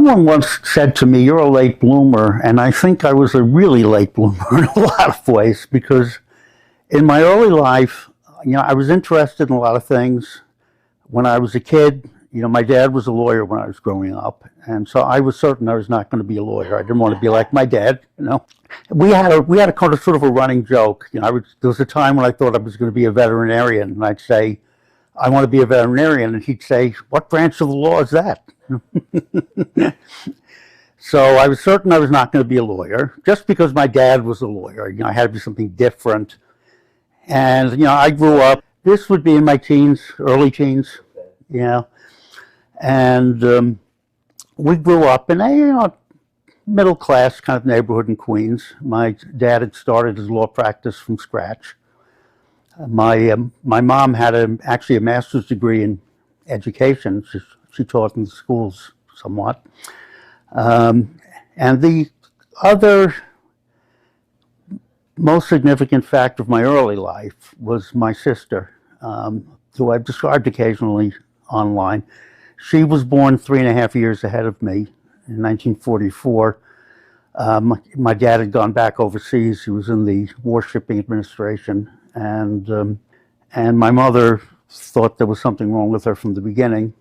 Someone once said to me, "You're a late bloomer," and I think I was a really late bloomer in a lot of ways because in my early life, I was interested in a lot of things. When I was a kid, my dad was a lawyer when I was growing up, and so I was certain I was not going to be a lawyer. I didn't want to be like my dad. We had a kind of sort of a running joke. There was a time when I thought I was going to be a veterinarian, and I'd say, "I want to be a veterinarian," and he'd say, "What branch of the law is that?" So I was certain I was not going to be a lawyer, just because my dad was a lawyer. I had to be something different. And, I grew up, this would be in my teens, early teens, and we grew up in a, middle class kind of neighborhood in Queens. My dad had started his law practice from scratch. My mom had actually a master's degree in education. She taught in the schools somewhat. And the other most significant factor of my early life was my sister, who I've described occasionally online. She was born 3.5 years ahead of me in 1944. My dad had gone back overseas. He was in the Warshipping Administration, and my mother thought there was something wrong with her from the beginning.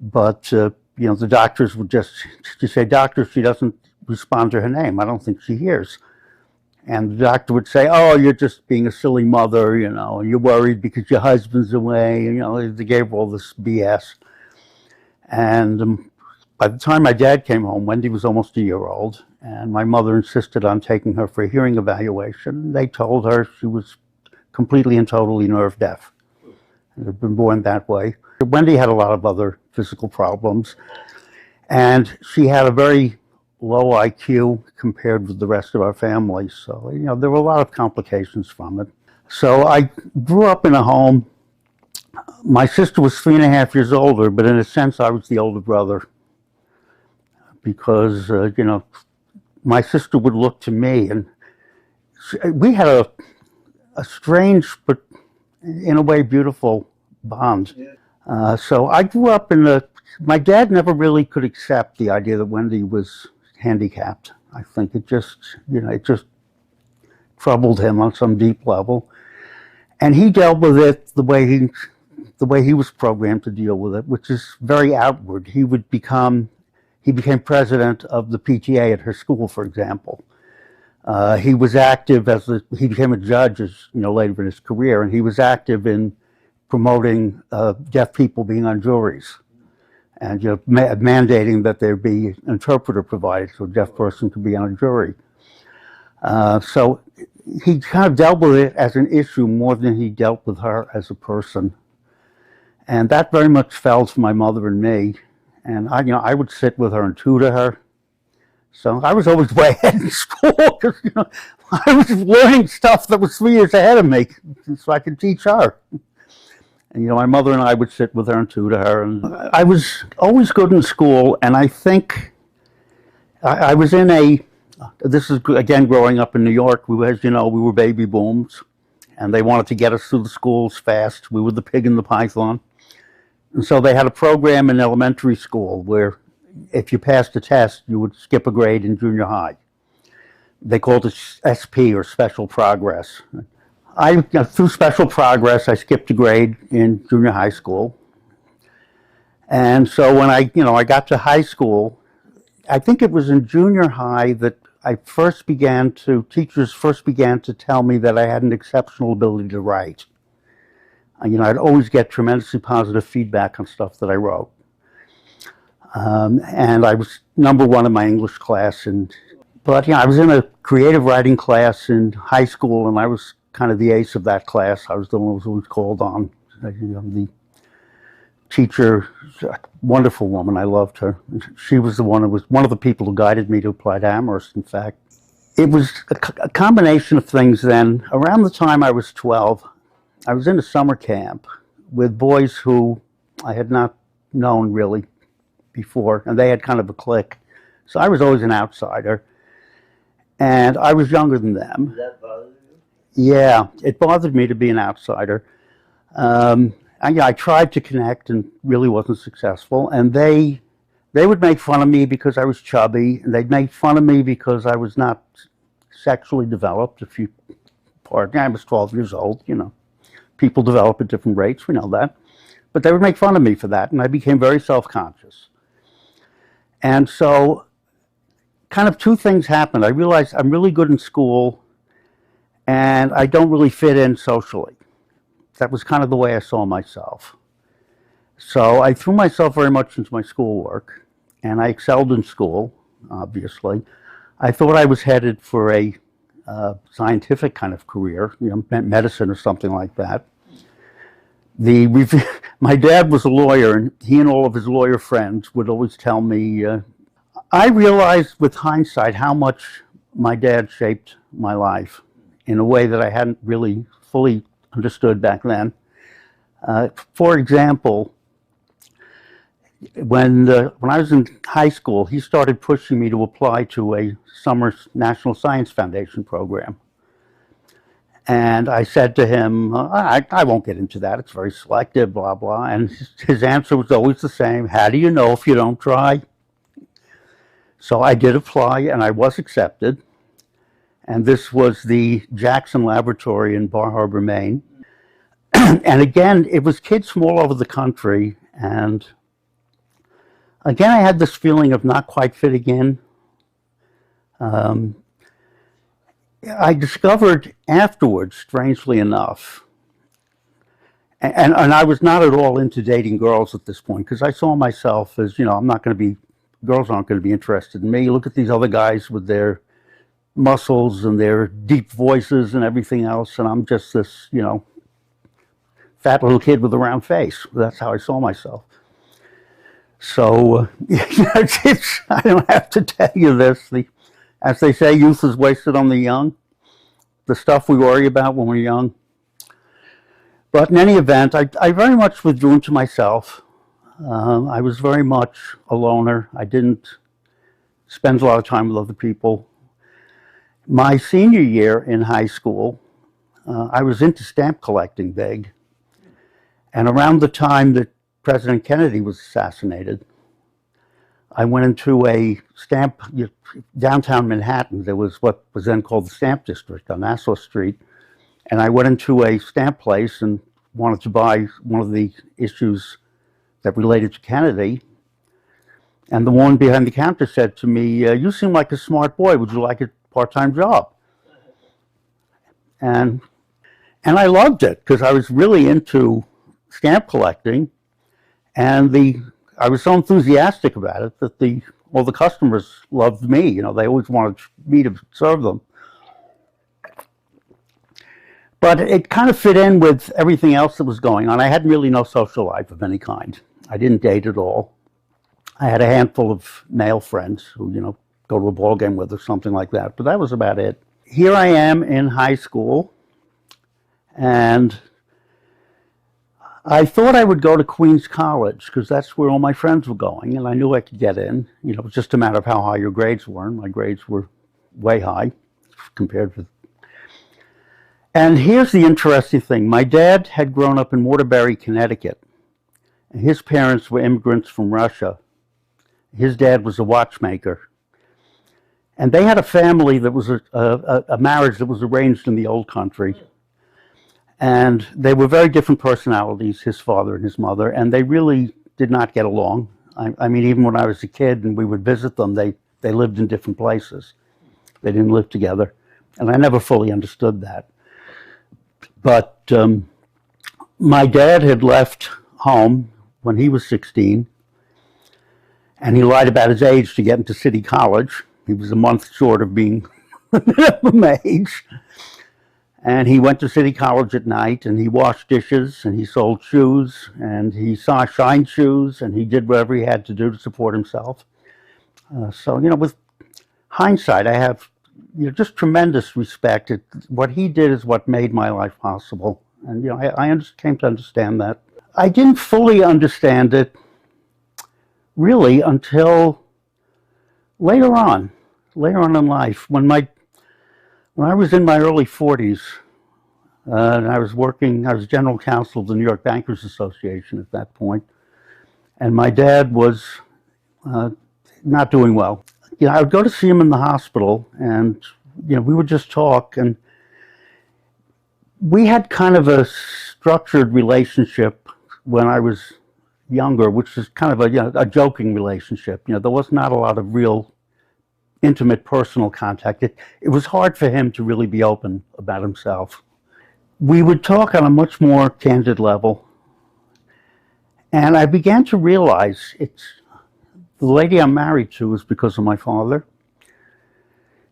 But the doctors would just say, "Doctor, she doesn't respond to her name. I don't think she hears." And the doctor would say, "Oh, you're just being a silly mother, and you're worried because your husband's away." They gave all this BS. And by the time my dad came home, Wendy was almost a year old, and my mother insisted on taking her for a hearing evaluation. They told her she was completely and totally nerve deaf. She had been born that way. Wendy had a lot of other physical problems, and she had a very low IQ compared with the rest of our family. So, there were a lot of complications from it. So I grew up in a home. My sister was 3.5 years older, but in a sense, I was the older brother because, my sister would look to me, and we had a strange, but in a way beautiful bond. Yeah. So I grew up my dad never really could accept the idea that Wendy was handicapped. I think it just troubled him on some deep level. And he dealt with it the way he was programmed to deal with it, which is very outward. He became president of the PTA at her school, for example. He was active he became a judge later in his career, and he was active in promoting deaf people being on juries, and mandating that there be an interpreter provided so a deaf person could be on a jury. So he kind of dealt with it as an issue more than he dealt with her as a person, and that very much fell to my mother and me. And I would sit with her and tutor her. So I was always way ahead in school because I was learning stuff that was 3 years ahead of me, so I could teach her. And my mother and I would sit with her and tutor her. And I was always good in school, and I think I was in this is again growing up in New York. As you know, we were baby booms, and they wanted to get us through the schools fast. We were the pig and the python. And so they had a program in elementary school where if you passed a test, you would skip a grade in junior high. They called it SP, or special progress. Through special progress, I skipped a grade in junior high school. And so when I got to high school, I think it was in junior high that teachers first began to tell me that I had an exceptional ability to write. I'd always get tremendously positive feedback on stuff that I wrote. And I was number one in my English class. But I was in a creative writing class in high school, and I was kind of the ace of that class. I was the one who was always called on. The teacher, wonderful woman, I loved her. She was one of the people who guided me to apply to Amherst, in fact. It was a combination of things then. Around the time I was 12, I was in a summer camp with boys who I had not known really before, and they had kind of a clique. So I was always an outsider, and I was younger than them. Did that bother you? Yeah, it bothered me to be an outsider. I tried to connect and really wasn't successful, and they they would make fun of me because I was chubby, and they'd make fun of me because I was not sexually developed. If you pardon, I was 12 years old. People develop at different rates. We know that. But they would make fun of me for that, and I became very self-conscious. And so, kind of two things happened. I realized I'm really good in school, and I don't really fit in socially. That was kind of the way I saw myself. So I threw myself very much into my schoolwork, and I excelled in school, obviously. I thought I was headed for a scientific kind of career, medicine or something like that. My dad was a lawyer, and he and all of his lawyer friends would always tell me, I realized with hindsight how much my dad shaped my life in a way that I hadn't really fully understood back then. For example, when I was in high school, he started pushing me to apply to a summer National Science Foundation program. And I said to him, I won't get into that. It's very selective, blah, blah. And his answer was always the same. How do you know if you don't try? So I did apply, and I was accepted. And this was the Jackson Laboratory in Bar Harbor, Maine. And again, it was kids from all over the country. And again, I had this feeling of not quite fitting in. I discovered afterwards, strangely enough, and I was not at all into dating girls at this point, because I saw myself as, I'm not going to be, girls aren't going to be interested in me. Look at these other guys with their muscles and their deep voices and everything else, and I'm just this, fat little kid with a round face. That's how I saw myself. So, I don't have to tell you this. As they say, youth is wasted on the young. The stuff we worry about when we're young. But in any event, I very much withdrew into myself. I was very much a loner. I didn't spend a lot of time with other people. My senior year in high school, I was into stamp collecting big. And around the time that President Kennedy was assassinated, I went into a stamp, downtown Manhattan. There was what was then called the Stamp District on Nassau Street. And I went into a stamp place and wanted to buy one of the issues that related to Kennedy. And the woman behind the counter said to me, you seem like a smart boy. Would you like a part-time job? And I loved it because I was really into stamp collecting. And I was so enthusiastic about it that all the customers loved me. They always wanted me to serve them. But it kind of fit in with everything else that was going on. I had really no social life of any kind. I didn't date at all. I had a handful of male friends who, go to a ball game with or something like that. But that was about it. Here I am in high school, and I thought I would go to Queens College because that's where all my friends were going, and I knew I could get in. It was just a matter of how high your grades were, and my grades were way high compared with. And here's the interesting thing. My dad had grown up in Waterbury, Connecticut, and his parents were immigrants from Russia. His dad was a watchmaker. And they had a family that was a marriage that was arranged in the old country. And they were very different personalities, his father and his mother, and they really did not get along. I mean, even when I was a kid and we would visit them, they lived in different places. They didn't live together. And I never fully understood that. But my dad had left home when he was 16, and he lied about his age to get into City College. He was a month short of being minimum age. And he went to City College at night, and he washed dishes, and he sold shoes, and he shined shoes, and he did whatever he had to do to support himself. So, with hindsight, I have just tremendous respect. What he did is what made my life possible. And, I came to understand that. I didn't fully understand it, really, until later on in life, when I was in my early 40s, and I was general counsel of the New York Bankers Association at that point, and my dad was not doing well. I would go to see him in the hospital, and we would just talk, and we had kind of a structured relationship when I was younger, which is kind of a joking relationship. There was not a lot of real intimate personal contact. It was hard for him to really be open about himself. We would talk on a much more candid level, and I began to realize the lady I'm married to is because of my father.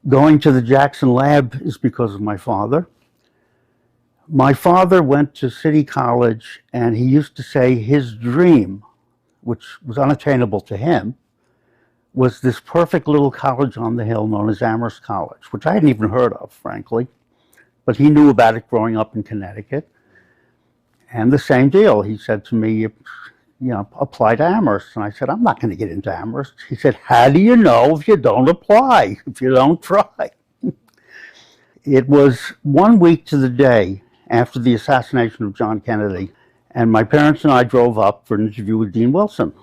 Going to the Jackson lab is because of my father. My father went to City College, and he used to say his dream, which was unattainable to him, was this perfect little college on the hill known as Amherst College, which I hadn't even heard of, frankly. But he knew about it growing up in Connecticut. And the same deal. He said to me, apply to Amherst. And I said, I'm not going to get into Amherst. He said, how do you know if you don't apply, if you don't try? It was 1 week to the day after the assassination of John Kennedy, and my parents and I drove up for an interview with Dean Wilson.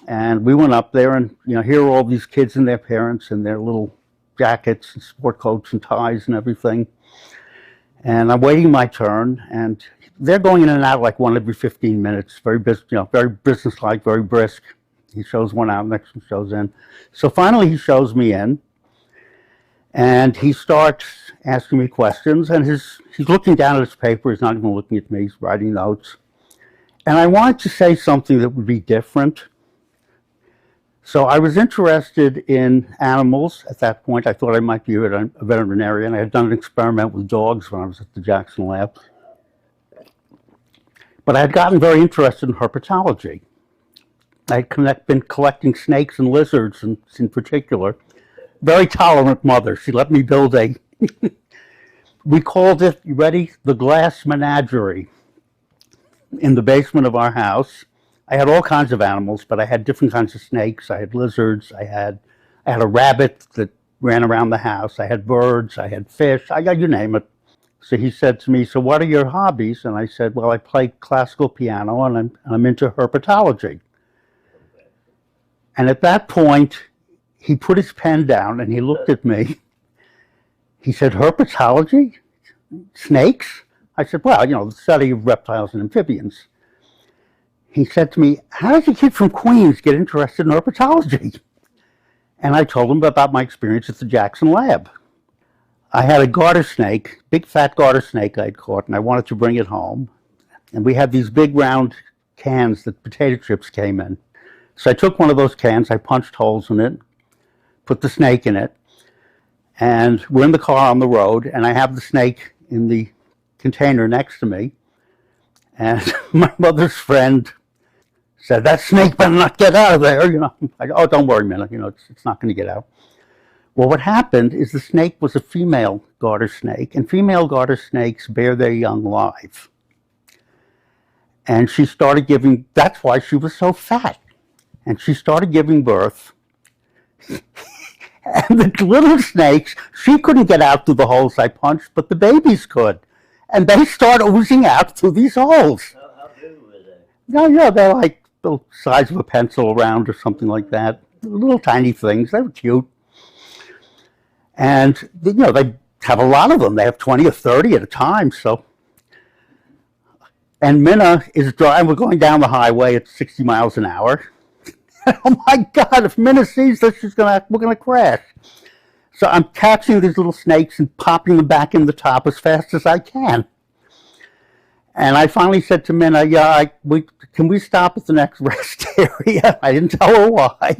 And we went up there, and here are all these kids and their parents in their little jackets and sport coats and ties and everything. And I'm waiting my turn, and they're going in and out like one every 15 minutes, very businesslike, very brisk. He shows one out, next one shows in. So finally he shows me in, and he starts asking me questions, and he's looking down at his paper. He's not even looking at me. He's writing notes. And I wanted to say something that would be different. So I was interested in animals at that point. I thought I might be a veterinarian. I had done an experiment with dogs when I was at the Jackson lab. But I had gotten very interested in herpetology. I had been collecting snakes and lizards in particular. Very tolerant mother. She let me build we called it, you ready? The Glass Menagerie in the basement of our house. I had all kinds of animals, but I had different kinds of snakes. I had lizards. I had a rabbit that ran around the house. I had birds. I had fish. I got you name it. So he said to me, so what are your hobbies? And I said, well, I play classical piano, and I'm into herpetology. And at that point, he put his pen down and he looked at me. He said, herpetology? Snakes? I said, well, the study of reptiles and amphibians. He said to me, how does a kid from Queens get interested in herpetology? And I told him about my experience at the Jackson lab. I had a garter snake, big fat garter snake I'd caught, and I wanted to bring it home. And we had these big round cans that potato chips came in. So I took one of those cans, I punched holes in it, put the snake in it, and we're in the car on the road, and I have the snake in the container next to me. And my mother's friend said, that snake better not get out of there. I go, oh, don't worry, Minna, it's not going to get out. Well, what happened is the snake was a female garter snake, and female garter snakes bear their young live. And she started giving, that's why she was so fat. And she started giving birth. And the little snakes, she couldn't get out through the holes I punched, but the babies could. And they start oozing out through these holes. How big were they? Yeah, they're like the size of a pencil round or something like that. Little tiny things. They were cute. And, they have a lot of them. They have 20 or 30 at a time, so. And Minna is driving. We're going down the highway at 60 miles an hour. Oh my God, if Minna sees this, we're going to crash. So I'm catching these little snakes and popping them back in the top as fast as I can. And I finally said to Minna, can we stop at the next rest area? I didn't tell her why.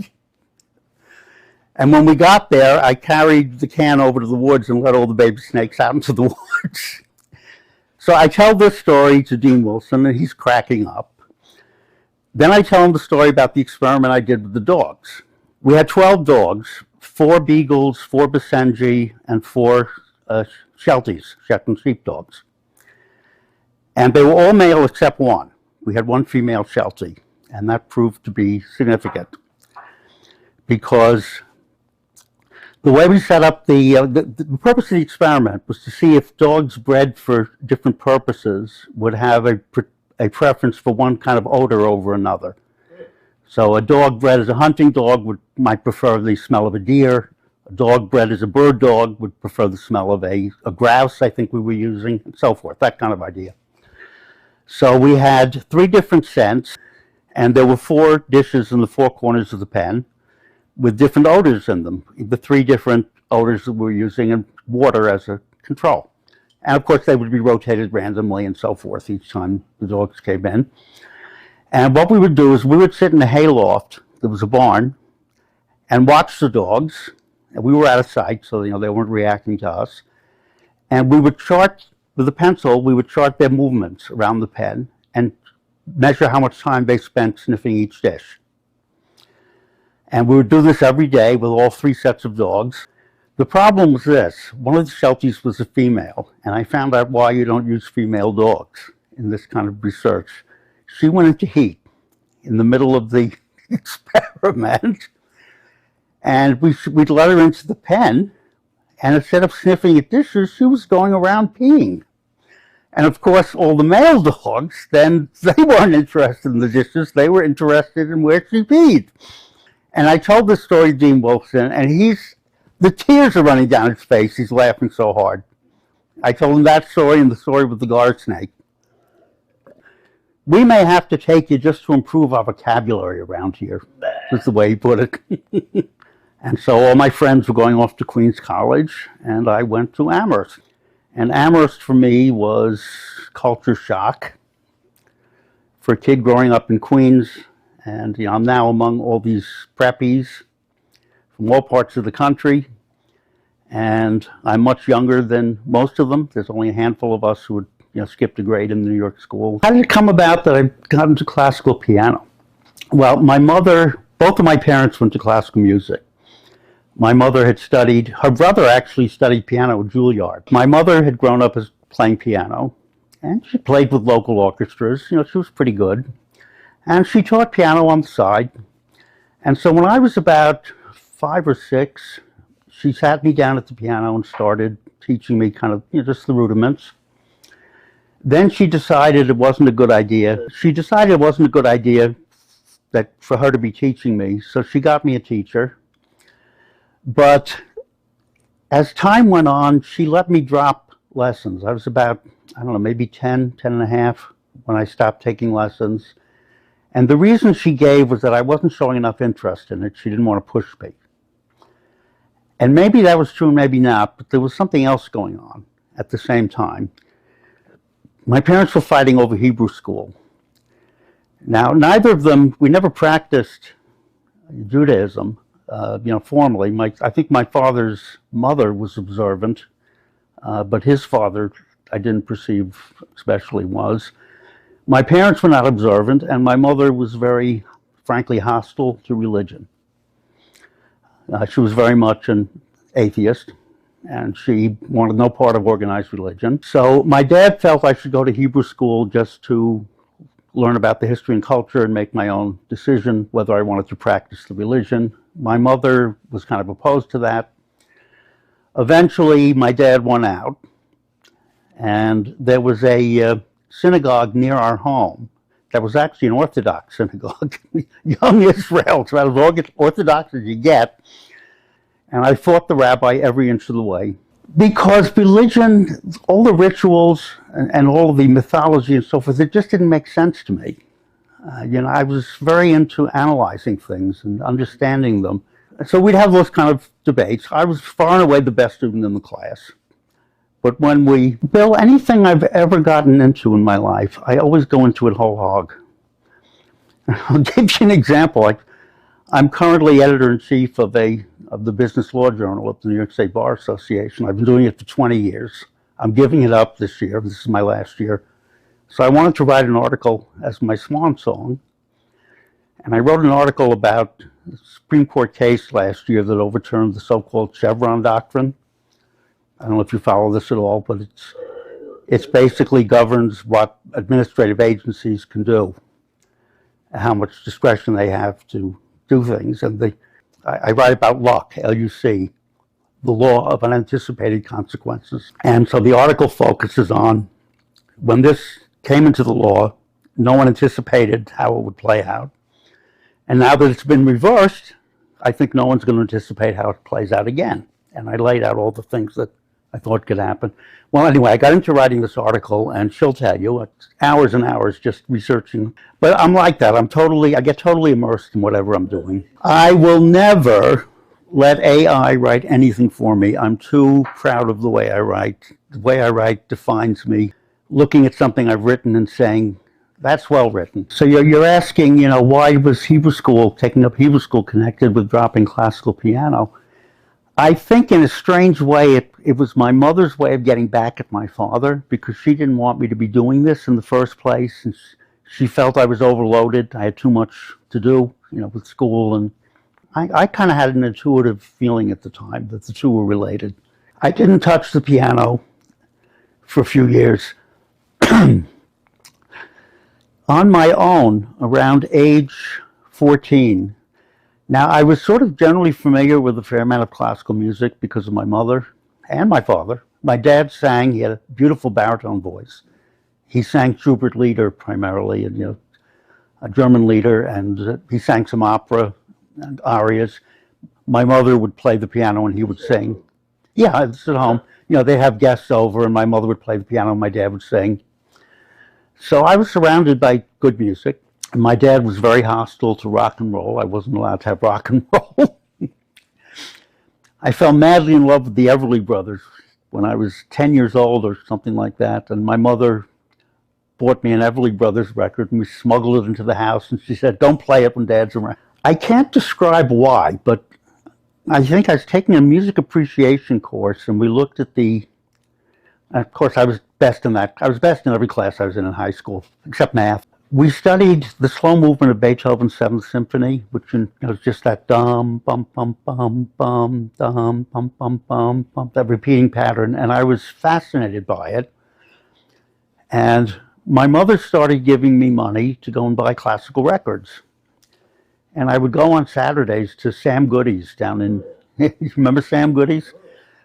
And when we got there, I carried the can over to the woods and let all the baby snakes out into the woods. So I tell this story to Dean Wilson, and he's cracking up. Then I tell him the story about the experiment I did with the dogs. We had 12 dogs, 4 beagles, 4 Basenji, and 4 Shelties, Shetland sheepdogs. And they were all male except one. We had 1 female Sheltie, and that proved to be significant because the way we set up the purpose of the experiment was to see if dogs bred for different purposes would have a preference for one kind of odor over another. So a dog bred as a hunting dog might prefer the smell of a deer. A dog bred as a bird dog would prefer the smell of a grouse, I think we were using, and so forth, that kind of idea. So we had 3 different scents, and there were 4 dishes in the 4 corners of the pen with different odors in them, the 3 different odors that we were using, and water as a control. And of course, they would be rotated randomly and so forth each time the dogs came in. And what we would do is we would sit in a hayloft, there was a barn, and watch the dogs. And we were out of sight, so they weren't reacting to us. And we would chart, with a pencil, we would chart their movements around the pen and measure how much time they spent sniffing each dish. And we would do this every day with all 3 sets of dogs. The problem was this: one of the Shelties was a female, and I found out why you don't use female dogs in this kind of research. She went into heat in the middle of the experiment, and we'd let her into the pen, and instead of sniffing at dishes, she was going around peeing. And of course, all the male dogs, then they weren't interested in the dishes, they were interested in where she peed. And I told this story to Dean Wilson, and the tears are running down his face, he's laughing so hard. I told him that story and the story with the guard snake. We may have to take you just to improve our vocabulary around here, is the way he put it. And so all my friends were going off to Queens College, and I went to Amherst. And Amherst for me was culture shock. For a kid growing up in Queens, and I'm now among all these preppies from all parts of the country, and I'm much younger than most of them. There's only a handful of us who had skipped a grade in the New York school. How did it come about that I got into classical piano? Well, both of my parents went to classical music. My mother had studied, her brother actually studied piano at Juilliard. My mother had grown up as playing piano, and she played with local orchestras. She was pretty good. And she taught piano on the side. And so when I was about 5 or 6, she sat me down at the piano and started teaching me kind of just the rudiments. Then she decided it wasn't a good idea. That for her to be teaching me, so she got me a teacher. But as time went on, she let me drop lessons. I was about, maybe 10 and a half when I stopped taking lessons. And the reason she gave was that I wasn't showing enough interest in it. She didn't want to push me. And maybe that was true, maybe not, but there was something else going on at the same time. My parents were fighting over Hebrew school. Now, neither of them, we never practiced Judaism, formally. I think my father's mother was observant, but his father, I didn't perceive especially was. My parents were not observant, and my mother was very, frankly, hostile to religion. She was very much an atheist, and she wanted no part of organized religion. So my dad felt I should go to Hebrew school just to learn about the history and culture and make my own decision whether I wanted to practice the religion. My mother was kind of opposed to that. Eventually, my dad won out, and there was a synagogue near our home that was actually an Orthodox synagogue. Young Israel, it's about as Orthodox as you get. And I fought the rabbi every inch of the way. Because religion, all the rituals and all of the mythology and so forth, it just didn't make sense to me. I was very into analyzing things and understanding them. So we'd have those kind of debates. I was far and away the best student in the class. But Bill, anything I've ever gotten into in my life, I always go into it whole hog. I'll give you an example. I'm currently editor-in-chief of the Business Law Journal of the New York State Bar Association. I've been doing it for 20 years. I'm giving it up this year. This is my last year. So I wanted to write an article as my swan song. And I wrote an article about a Supreme Court case last year that overturned the so-called Chevron doctrine. I don't know if you follow this at all, but it's basically governs what administrative agencies can do, how much discretion they have to do things. And I write about luck, L-U-C, the law of unanticipated consequences. And so the article focuses on when this came into the law, no one anticipated how it would play out. And now that it's been reversed, I think no one's going to anticipate how it plays out again. And I laid out all the things that I thought could happen. Well, anyway, I got into writing this article, and she'll tell you, it's hours and hours just researching. But I'm like that. I get totally immersed in whatever I'm doing. I will never let AI write anything for me. I'm too proud of the way I write. The way I write defines me. Looking at something I've written and saying, that's well written. So you're asking, why was taking up Hebrew school connected with dropping classical piano? I think in a strange way, it was my mother's way of getting back at my father, because she didn't want me to be doing this in the first place. And she felt I was overloaded. I had too much to do, with school. And I kind of had an intuitive feeling at the time that the two were related. I didn't touch the piano for a few years. On my own, around age 14, now, I was sort of generally familiar with a fair amount of classical music because of my mother and my father. My dad sang. He had a beautiful baritone voice. He sang Schubert lieder primarily, and a German lieder, and he sang some opera and arias. My mother would play the piano and he would sing. Yeah, it's at home. They'd have guests over and my mother would play the piano and my dad would sing. So I was surrounded by good music. My dad was very hostile to rock and roll. I wasn't allowed to have rock and roll. I fell madly in love with the Everly Brothers when I was 10 years old or something like that. And my mother bought me an Everly Brothers record and we smuggled it into the house. And she said, don't play it when Dad's around. I can't describe why, but I think I was taking a music appreciation course and we looked at of course I was best in that. I was best in every class I was in high school, except math. We studied the slow movement of Beethoven's Seventh Symphony, which is just that dum, bum, bum, bum, bum, dum, bum, bum, bum, bum, that repeating pattern, and I was fascinated by it. And my mother started giving me money to go and buy classical records. And I would go on Saturdays to Sam Goody's down in, you remember Sam Goody's?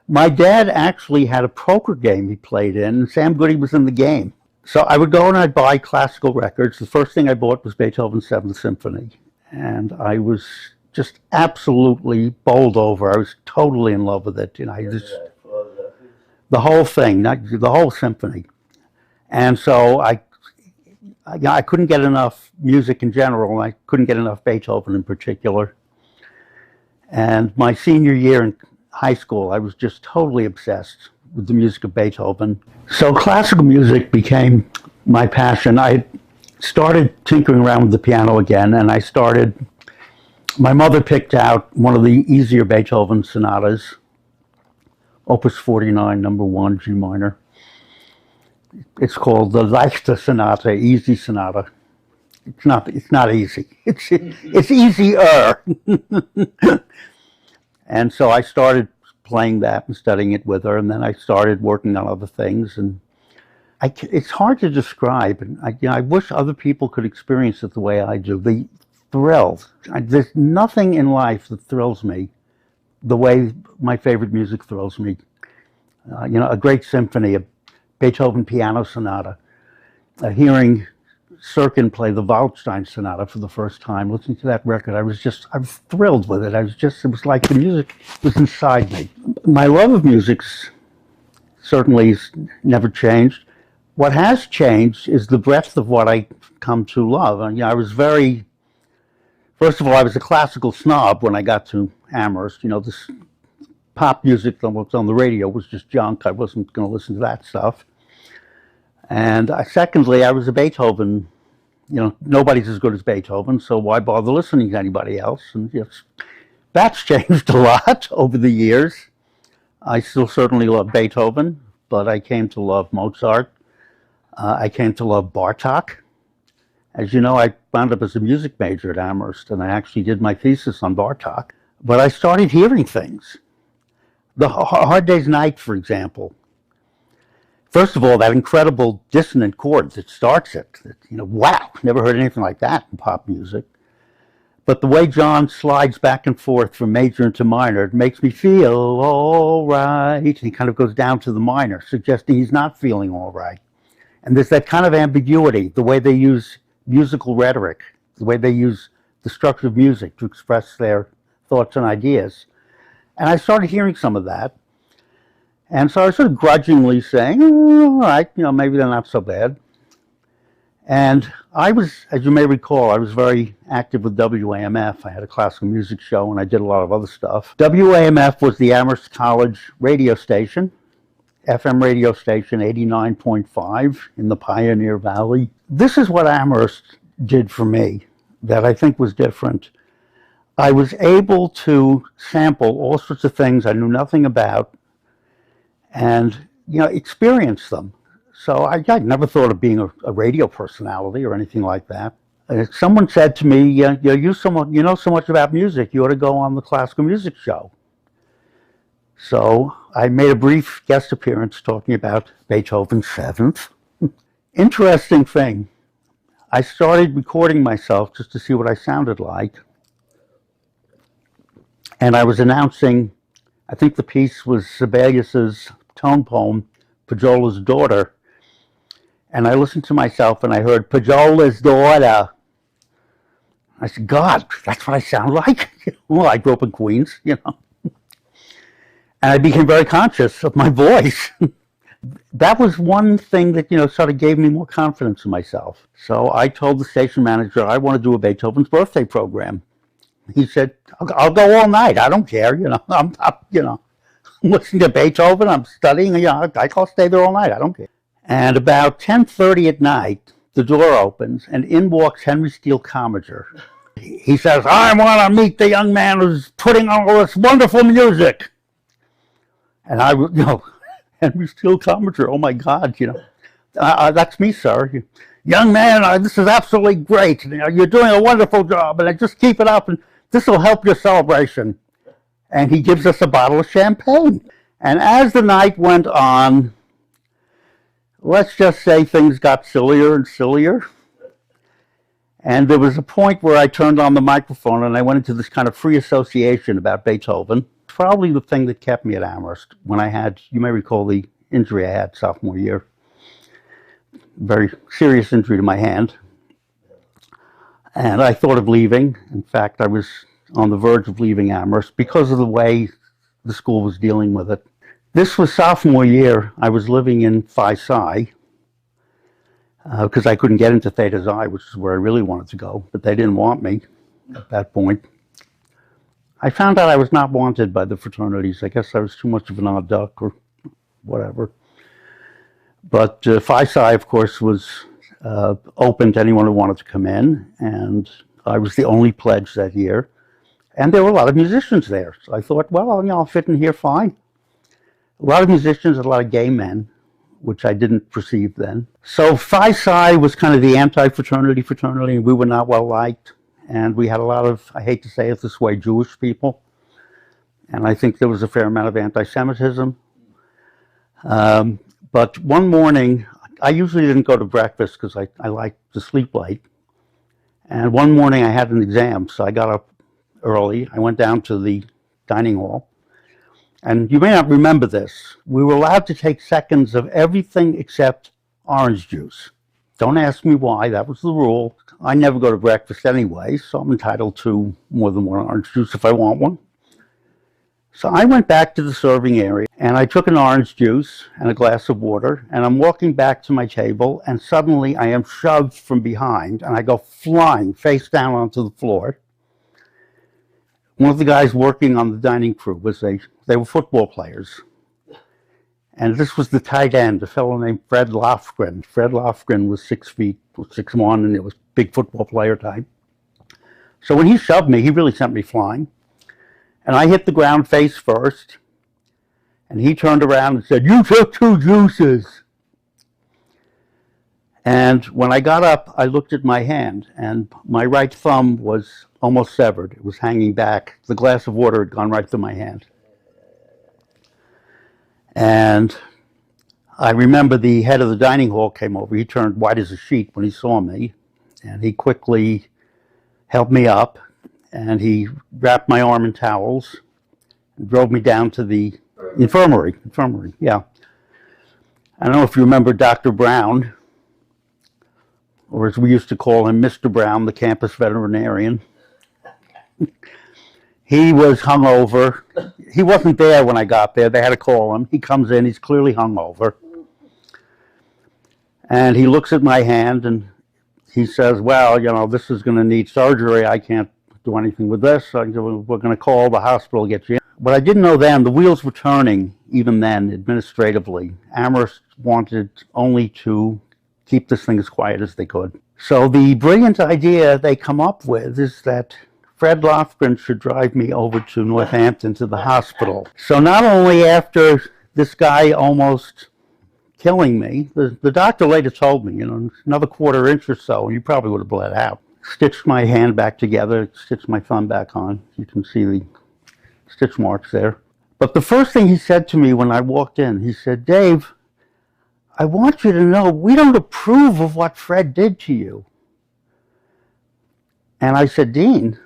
My dad actually had a poker game he played in, and Sam Goody was in the game. So I would go and I'd buy classical records. The first thing I bought was Beethoven's Seventh Symphony. And I was just absolutely bowled over. I was totally in love with it. The whole thing, the whole symphony. And so I couldn't get enough music in general, and I couldn't get enough Beethoven in particular. And my senior year in high school, I was just totally obsessed with the music of Beethoven. So classical music became my passion. I started tinkering around with the piano again, and my mother picked out one of the easier Beethoven sonatas, Opus 49, number 1, G minor. It's called the Leichte Sonata, easy sonata. It's not easy. It's easier. And so I started playing that and studying it with her, and then I started working on other things. And it's hard to describe, and I wish other people could experience it the way I do. The thrill. There's nothing in life that thrills me the way my favorite music thrills me. A great symphony, a Beethoven piano sonata, hearing Serkin play the Waldstein Sonata for the first time, listening to that record, I was thrilled with it. It was like the music was inside me. My love of music's certainly has never changed. What has changed is the breadth of what I come to love. First of all, I was a classical snob when I got to Amherst. This pop music that was on the radio was just junk. I wasn't going to listen to that stuff. And secondly, I was a Beethoven. Nobody's as good as Beethoven, so why bother listening to anybody else? And yes, that's changed a lot over the years. I still certainly love Beethoven, but I came to love Mozart. I came to love Bartok. As you know, I wound up as a music major at Amherst, and I actually did my thesis on Bartok. But I started hearing things. The Hard Day's Night, for example. First of all, that incredible dissonant chord that starts it. Wow, never heard anything like that in pop music. But the way John slides back and forth from major into minor, it makes me feel all right. He kind of goes down to the minor, suggesting he's not feeling all right. And there's that kind of ambiguity, the way they use musical rhetoric, the way they use the structure of music to express their thoughts and ideas. And I started hearing some of that. And so I was sort of grudgingly saying, oh, all right, maybe they're not so bad. And I was, as you may recall, I was very active with WAMF. I had a classical music show and I did a lot of other stuff. WAMF was the Amherst College radio station, FM radio station 89.5 in the Pioneer Valley. This is what Amherst did for me that I think was different. I was able to sample all sorts of things I knew nothing about and, experience them. So I never thought of being a radio personality or anything like that. Someone said to me, you know so much about music, you ought to go on the classical music show. So I made a brief guest appearance talking about Beethoven's Seventh. Interesting thing, I started recording myself just to see what I sounded like. And I was announcing, I think the piece was Sibelius's tone poem, Pajola's Daughter. And I listened to myself and I heard Pajola's Daughter. I said, God, that's what I sound like? Well, I grew up in Queens, And I became very conscious of my voice. That was one thing that, sort of gave me more confidence in myself. So I told the station manager, I want to do a Beethoven's birthday program. He said, I'll go all night. I don't care, I'm listening to Beethoven, I'm studying, I'll stay there all night. I don't care. And about 10:30 at night, the door opens, and in walks Henry Steele Commager. He says, I want to meet the young man who's putting on all this wonderful music. And I, Henry Steele Commager, oh my God, that's me, sir. Young man, this is absolutely great. You're doing a wonderful job, and just keep it up, and this will help your celebration. And he gives us a bottle of champagne. And as the night went on, let's just say things got sillier and sillier. And there was a point where I turned on the microphone and I went into this kind of free association about Beethoven. Probably the thing that kept me at Amherst when I had, you may recall the injury I had sophomore year. Very serious injury to my hand. And I thought of leaving. In fact, I was on the verge of leaving Amherst because of the way the school was dealing with it. This was sophomore year. I was living in Phi Psi because I couldn't get into Theta Xi, which is where I really wanted to go, but they didn't want me at that point. I found out I was not wanted by the fraternities. I guess I was too much of an odd duck or whatever. But Phi Psi, of course, was open to anyone who wanted to come in, and I was the only pledge that year. And there were a lot of musicians there. So I thought, well, I'll fit in here fine. A lot of musicians and a lot of gay men, which I didn't perceive then. So Phi Psi was kind of the anti-fraternity fraternity, and we were not well liked. And we had a lot of, I hate to say it this way, Jewish people. And I think there was a fair amount of anti-Semitism. But one morning, I usually didn't go to breakfast because I like to sleep late. And one morning I had an exam, so I got up early. I went down to the dining hall. And you may not remember this. We were allowed to take seconds of everything except orange juice. Don't ask me why, that was the rule. I never go to breakfast anyway, so I'm entitled to more than one orange juice if I want one. So I went back to the serving area and I took an orange juice and a glass of water, and I'm walking back to my table, and suddenly I am shoved from behind and I go flying face down onto the floor. One of the guys working on the dining crew they were football players. And this was the tight end, a fellow named Fred Lofgren. Fred Lofgren was 6'1", and it was a big football player type. So when he shoved me, he really sent me flying. And I hit the ground face first. And he turned around and said, "You took 2 juices." And when I got up, I looked at my hand, and my right thumb was almost severed. It was hanging back. The glass of water had gone right through my hand. And I remember the head of the dining hall came over. He turned white as a sheet when he saw me, and he quickly helped me up, and he wrapped my arm in towels and drove me down to the infirmary, yeah. I don't know if you remember Dr. Brown, or as we used to call him, Mr. Brown, the campus veterinarian. He was hungover. He wasn't there when I got there. They had to call him. He comes in. He's clearly hungover. And he looks at my hand and he says, well, you know, this is going to need surgery. I can't do anything with this. We're going to call the hospital to get you in. But I didn't know then, the wheels were turning even then administratively. Amherst wanted only to keep this thing as quiet as they could. So the brilliant idea they come up with is that Fred Lofgren should drive me over to Northampton to the hospital. So not only after this guy almost killing me, the doctor later told me, you know, another quarter inch or so, and you probably would have bled out. Stitched my hand back together, stitched my thumb back on. You can see the stitch marks there. But the first thing he said to me when I walked in, he said, Dave, I want you to know we don't approve of what Fred did to you. And I said, Dean,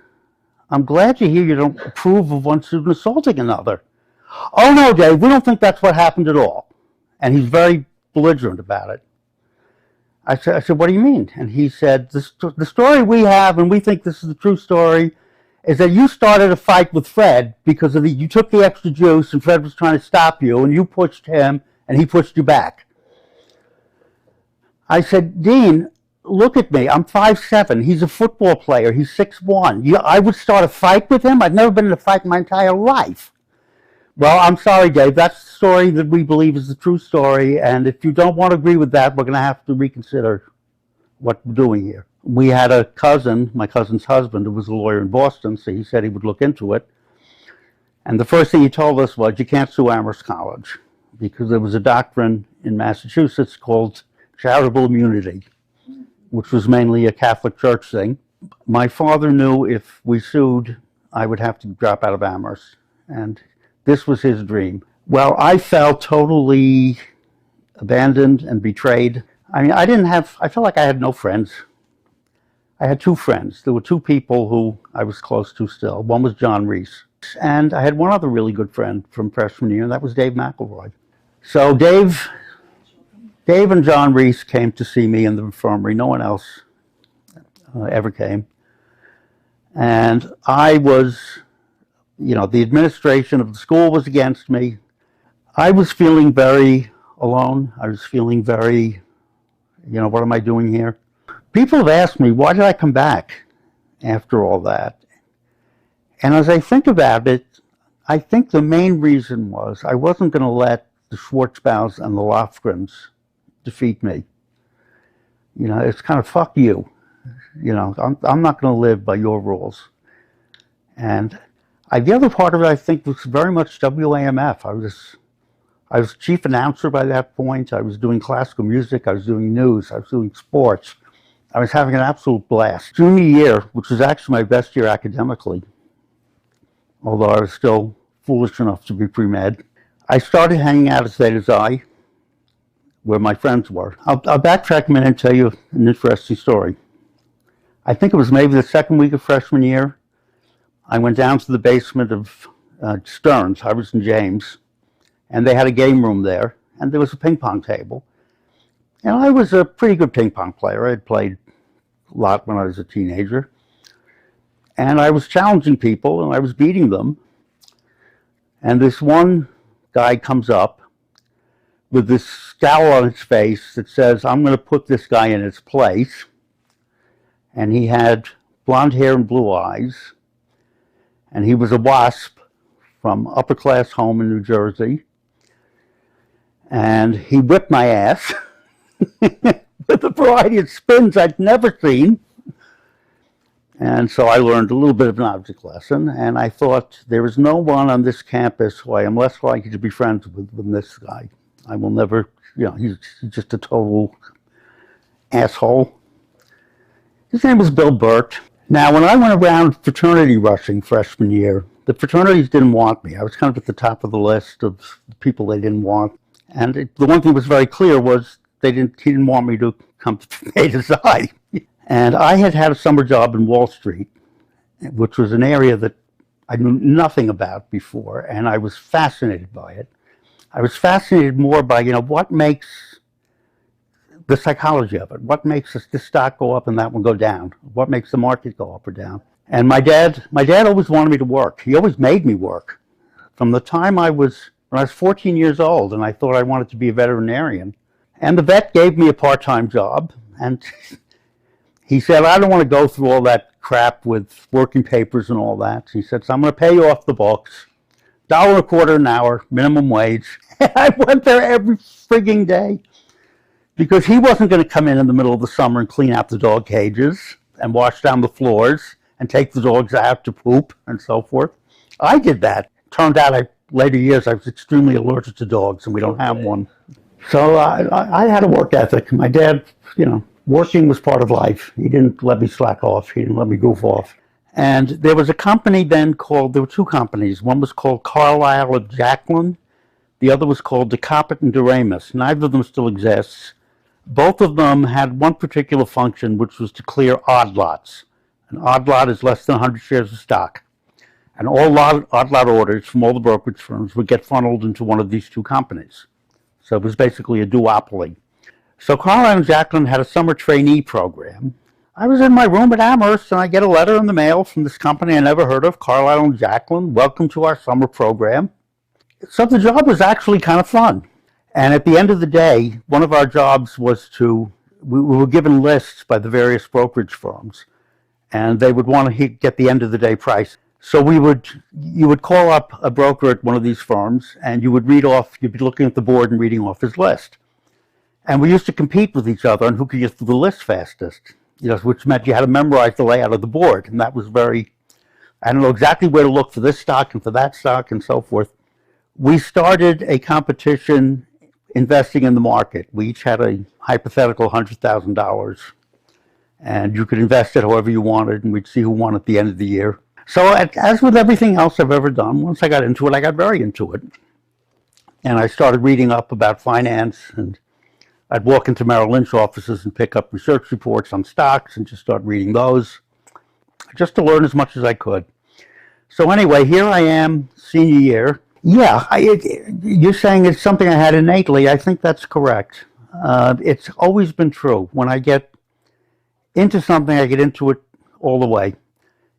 I'm glad to hear you don't approve of one student assaulting another. Oh no, Dave, we don't think that's what happened at all. And he's very belligerent about it. I said, what do you mean? And he said, the story we have, and we think this is the true story, is that you started a fight with Fred because of you took the extra juice and Fred was trying to stop you and you pushed him and he pushed you back. I said, Dean, look at me. I'm 5'7". He's a football player. He's 6'1". I would start a fight with him? I've never been in a fight in my entire life. Well, I'm sorry, Dave. That's the story that we believe is the true story. And if you don't want to agree with that, we're going to have to reconsider what we're doing here. We had a cousin, my cousin's husband, who was a lawyer in Boston, so he said he would look into it. And the first thing he told us was, you can't sue Amherst College, because there was a doctrine in Massachusetts called charitable immunity, which was mainly a Catholic Church thing. My father knew if we sued, I would have to drop out of Amherst, and this was his dream. Well, I felt totally abandoned and betrayed. I mean, I felt like I had no friends. I had two friends. There were two people who I was close to still. One was John Reese. And I had one other really good friend from freshman year, and that was Dave McElroy. So Dave and John Reese came to see me in the infirmary. No one else ever came. And I was, you know, the administration of the school was against me. I was feeling very alone. I was feeling very, you know, what am I doing here? People have asked me, why did I come back after all that? And as I think about it, I think the main reason was I wasn't going to let the Schwartzbaus and the Lofgrens defeat me. You know, it's kind of fuck you. You know, I'm not going to live by your rules. And the other part of it, I think, was very much WAMF. I was chief announcer by that point. I was doing classical music. I was doing news. I was doing sports. I was having an absolute blast. Junior year, which was actually my best year academically, although I was still foolish enough to be pre-med, I started hanging out at Zeta Xi, where my friends were. I'll backtrack a minute and tell you an interesting story. I think it was maybe the second week of freshman year. I went down to the basement of Stearns, Hubbard and James, and they had a game room there, and there was a ping pong table. And I was a pretty good ping pong player. I had played a lot when I was a teenager. And I was challenging people, and I was beating them. And this one guy comes up with this scowl on his face that says, I'm going to put this guy in his place. And he had blonde hair and blue eyes. And he was a WASP from upper class home in New Jersey. And he whipped my ass with a variety of spins I'd never seen. And so I learned a little bit of an object lesson, and I thought, there is no one on this campus who I am less likely to be friends with than this guy. I will never, you know, he's just a total asshole. His name was Bill Burt. Now, when I went around fraternity rushing freshman year, the fraternities didn't want me. I was kind of at the top of the list of the people they didn't want. And the one thing that was very clear was he didn't want me to come to Zeta Xi. And I had had a summer job in Wall Street, which was an area that I knew nothing about before, and I was fascinated by it. I was fascinated more by, you know, what makes the psychology of it. What makes this stock go up and that one go down? What makes the market go up or down? And my dad always wanted me to work. He always made me work. From the time when I was 14 years old, and I thought I wanted to be a veterinarian. And the vet gave me a part-time job, and he said, I don't want to go through all that crap with working papers and all that. He said, so I'm going to pay you off the books. $1.25 an hour, minimum wage. I went there every frigging day because he wasn't going to come in the middle of the summer and clean out the dog cages and wash down the floors and take the dogs out to poop and so forth. I did that. Turned out, later years, I was extremely allergic to dogs, and we don't have one. So I had a work ethic. My dad, working was part of life. He didn't let me slack off. He didn't let me goof off. And there was a company then there were two companies. One was called Carlisle of Jacqueline. The other was called Decapit and Doremus. Neither of them still exists. Both of them had one particular function, which was to clear odd lots. An odd lot is less than 100 shares of stock. And all odd lot orders from all the brokerage firms would get funneled into one of these two companies. So it was basically a duopoly. So Carlisle and Jacqueline had a summer trainee program. I was in my room at Amherst, and I get a letter in the mail from this company I never heard of, Carlisle and Jacqueline. Welcome to our summer program. So the job was actually kind of fun. And at the end of the day, one of our jobs was we were given lists by the various brokerage firms, and they would want to get the end of the day price. So you would call up a broker at one of these firms, and you'd be looking at the board and reading off his list. And we used to compete with each other on who could get through the list fastest, which meant you had to memorize the layout of the board. And that was I don't know exactly where to look for this stock and for that stock and so forth. We started a competition investing in the market. We each had a hypothetical $100,000, and you could invest it however you wanted, and we'd see who won at the end of the year. So as with everything else I've ever done, once I got into it, I got very into it. And I started reading up about finance, and I'd walk into Merrill Lynch offices and pick up research reports on stocks and just start reading those, just to learn as much as I could. So anyway, here I am, senior year. Yeah, you're saying it's something I had innately. I think that's correct. It's always been true. When I get into something, I get into it all the way.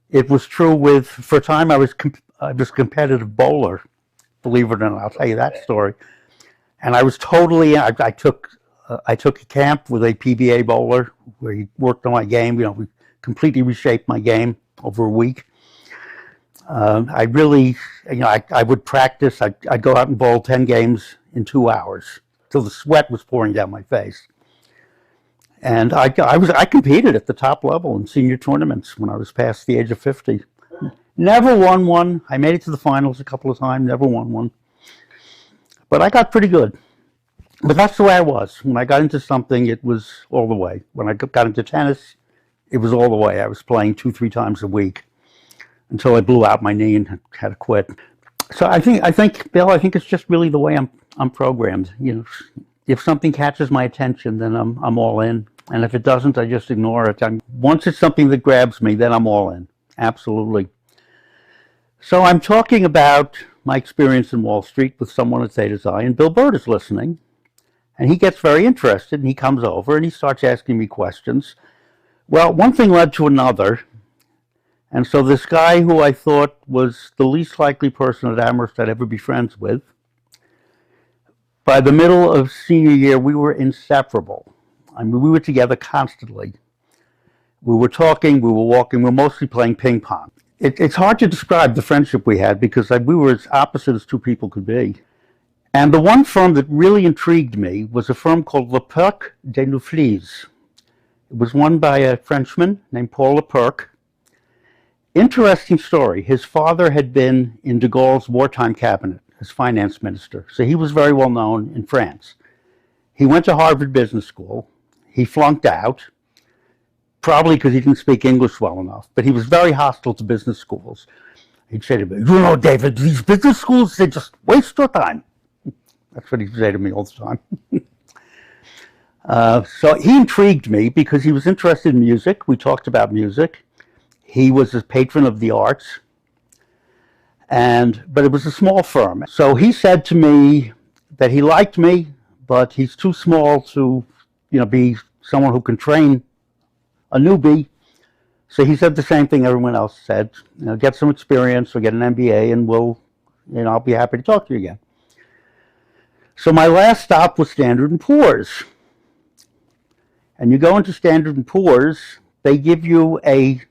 It was true for a time I was a competitive bowler, believe it or not. I'll tell you that story. And I was I took a camp with a PBA bowler where he worked on my game. We completely reshaped my game over a week. I really, I would practice. I'd go out and bowl 10 games in 2 hours till the sweat was pouring down my face. And I competed at the top level in senior tournaments when I was past the age of 50. Never won one. I made it to the finals a couple of times, never won one. But I got pretty good. But that's the way I was. When I got into something, it was all the way. When I got into tennis, it was all the way. I was playing 2-3 times a week until I blew out my knee and had to quit. So I think, Bill, it's just really the way I'm programmed. If something catches my attention, then I'm all in. And if it doesn't, I just ignore it. Once it's something that grabs me, then I'm all in. Absolutely. So I'm talking about my experience in Wall Street with someone at Zeta's Eye, and Bill Bird is listening. And he gets very interested, and he comes over, and he starts asking me questions. Well, one thing led to another. And so this guy who I thought was the least likely person at Amherst I'd ever be friends with, by the middle of senior year, we were inseparable. I mean, we were together constantly. We were talking, we were walking, we were mostly playing ping pong. It's hard to describe the friendship we had because we were as opposite as two people could be. And the one firm that really intrigued me was a firm called Le Perc de Neuflize. It was run by a Frenchman named Paul Le Perc. Interesting story. His father had been in de Gaulle's wartime cabinet as finance minister, so he was very well known in France. He went to Harvard Business School. He flunked out, probably because he didn't speak English well enough, but he was very hostile to business schools. He'd say to me, David, these business schools, they just waste your time. That's what he'd say to me all the time. So he intrigued me because he was interested in music. We talked about music. He was a patron of the arts, but it was a small firm. So he said to me that he liked me, but he's too small to, be someone who can train a newbie. So he said the same thing everyone else said. Get some experience or get an MBA, and I'll be happy to talk to you again. So my last stop was Standard & Poor's. And you go into Standard & Poor's, they give you a